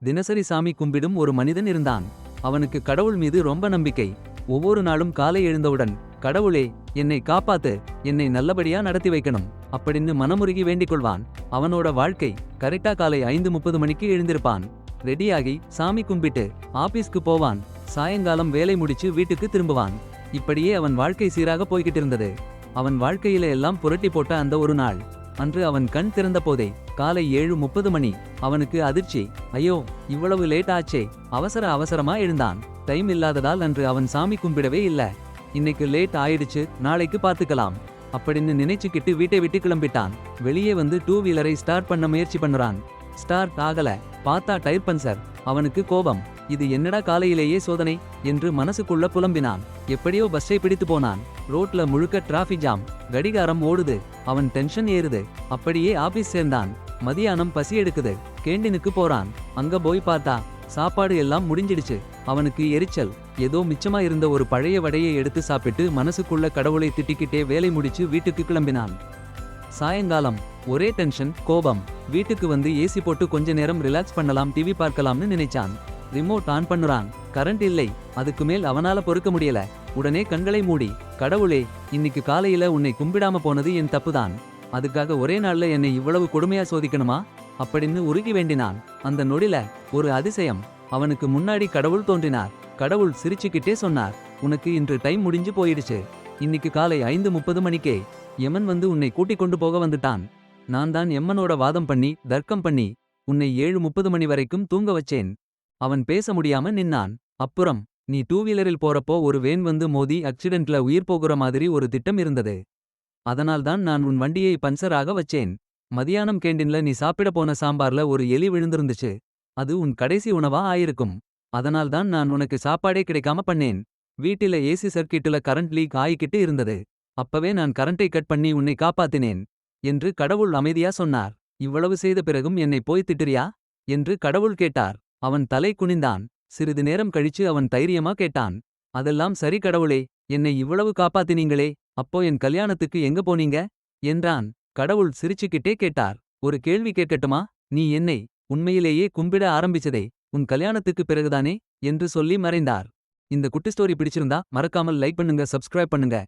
தினசரி சாமி கும்பிடும் ஒரு மனிதன் இருந்தான். அவனுக்கு கடவுள் மீது ரொம்ப நம்பிக்கை. ஒவ்வொரு நாளும் காலை எழுந்தவுடன், கடவுளே, என்னை காப்பாத்து, என்னை நல்லபடியா நடத்தி வைக்கணும் அப்படின்னு மனமுருகி வேண்டிக் கொள்வான். அவனோட வாழ்க்கை கரெக்டா காலை 5:30 மணிக்கு எழுந்திருப்பான். ரெடியாகி சாமி கும்பிட்டு ஆபீஸ்க்கு போவான். சாயங்காலம் வேலை முடிச்சு வீட்டுக்கு திரும்புவான். இப்படியே அவன் வாழ்க்கை சீராக போய்கிட்டு இருந்தது. அவன் வாழ்க்கையில எல்லாம் புரட்டி போட்ட அந்த ஒரு நாள், அன்று அவன் கண் திறந்த போதே காலை 7:30 மணி. அவனுக்கு அதிர்ச்சி. ஐயோ, இவ்வளவு லேட் ஆச்சே. அவசரமா எழுந்தான். டைம் இல்லாததால் அன்று அவன் சாமி கும்பிடவே இல்ல. இன்னைக்கு லேட் ஆயிடுச்சு, நாளைக்கு பார்த்துக்கலாம் அப்படின்னு நினைச்சுக்கிட்டு வீட்டை விட்டு கிளம்பிட்டான். வெளியே வந்து டூ வீலரை ஸ்டார்ட் பண்ண முயற்சி பண்ணுறான். ஸ்டார்ட் ஆகல. பார்த்தா டயர் பஞ்சர். அவனுக்கு கோபம். இது என்னடா காலையிலேயே சோதனை என்று மனசுக்குள்ள புலம்பினான். எப்படியோ பஸ்ஸை பிடித்து போனான். ரோட்ல முழுக்க டிராஃபிக் ஜாம். கடிகாரம் ஓடுது. அவன் டென்ஷன் ஏறுது. அப்படியே ஆபீஸ் சேர்ந்தான். மதியானம் பசி எடுக்குது. கேண்டீனுக்கு போறான். அங்க போய் பார்த்தா சாப்பாடு எல்லாம் முடிஞ்சிடுச்சு. அவனுக்கு எரிச்சல். ஏதோ மிச்சமா இருந்த ஒரு பழைய வடையை எடுத்து சாப்பிட்டு மனசுக்குள்ள கடவுளை திட்டிக்கிட்டே வேலை முடிச்சு வீட்டுக்கு கிளம்பினான். சாயங்காலம் ஒரே டென்ஷன், கோபம். வீட்டுக்கு வந்து ஏசி போட்டு கொஞ்ச நேரம் ரிலாக்ஸ் பண்ணலாம், டிவி பார்க்கலாம்னு நினைச்சான். ரிமோட் ஆன் பண்ணுறான். கரண்ட் இல்லை. அதுக்கு மேல் அவனால பொறுக்க முடியல. உடனே கண்களை மூடி, கடவுளே, இன்னைக்கு காலையில உன்னை கும்பிடாம போனது என் தப்புதான். அதுக்காக ஒரே நாள்ல என்னை இவ்வளவு கொடுமையா சோதிக்கணுமா அப்படின்னு உருகி வேண்டினான். அந்த நொடில ஒரு அதிசயம். அவனுக்கு முன்னாடி கடவுள் தோன்றினார். கடவுள் சிரிச்சுக்கிட்டே சொன்னார், உனக்கு இன்று டைம் முடிஞ்சு போயிடுச்சு. இன்னைக்கு காலை 5:30 மணிக்கே யமன் வந்து உன்னை கூட்டிக் கொண்டு போக வந்துட்டான். நான் தான் யமனோட வாதம் பண்ணி தர்க்கம் பண்ணி உன்னை 7:30 மணி வரைக்கும் தூங்க வச்சேன். அவன் பேச முடியாம நின்னான். அப்புறம் நீ டூ வீலரில் போறப்போ ஒரு வேன் வந்து மோதி ஆக்சிடென்ட்ல உயிர் போகுற மாதிரி ஒரு திட்டம் இருந்தது. அதனால்தான் நான் உன் வண்டியை பஞ்சர் ஆக வச்சேன். மதியானம் கேண்டீன்ல நீ சாப்பிட போன சாம்பார்ல ஒரு எலி விழுந்திருந்துச்சு. அது உன் கடைசி உணவா ஆயிருக்கும். அதனால்தான் நான் உனக்கு சாப்பாடே கிடைக்காம பண்ணேன். வீட்டில ஏசி சர்க்கிட்டுல கரண்ட் லீக் ஆயிக்கிட்டு இருந்தது. அப்பவே நான் கரண்டை கட் பண்ணி உன்னை காப்பாத்தினேன் என்று கடவுள் அமைதியா சொன்னார். இவ்வளவு செய்த பிறகும் என்னை போய் திட்டுறியா என்று கடவுள் கேட்டார். அவன் தலை குனிந்தான். சிறிது நேரம் கழிச்சு அவன் தைரியமா கேட்டான், அதெல்லாம் சரி கடவுளே, என்னை இவ்வளவு காப்பாத்தினீங்களே, அப்போ என் கல்யாணத்துக்கு எங்க போனீங்க என்றான். கடவுள் சிரிச்சுக்கிட்டே கேட்டார், ஒரு கேள்வி கேட்கட்டுமா? நீ என்னை உண்மையிலேயே கும்பிட ஆரம்பிச்சதே உன் கல்யாணத்துக்கு பிறகுதானே என்று சொல்லி மறைந்தார். இந்த குட்டி ஸ்டோரி பிடிச்சிருந்தா மறக்காமல் லைக் பண்ணுங்க, சப்ஸ்கிரைப் பண்ணுங்க.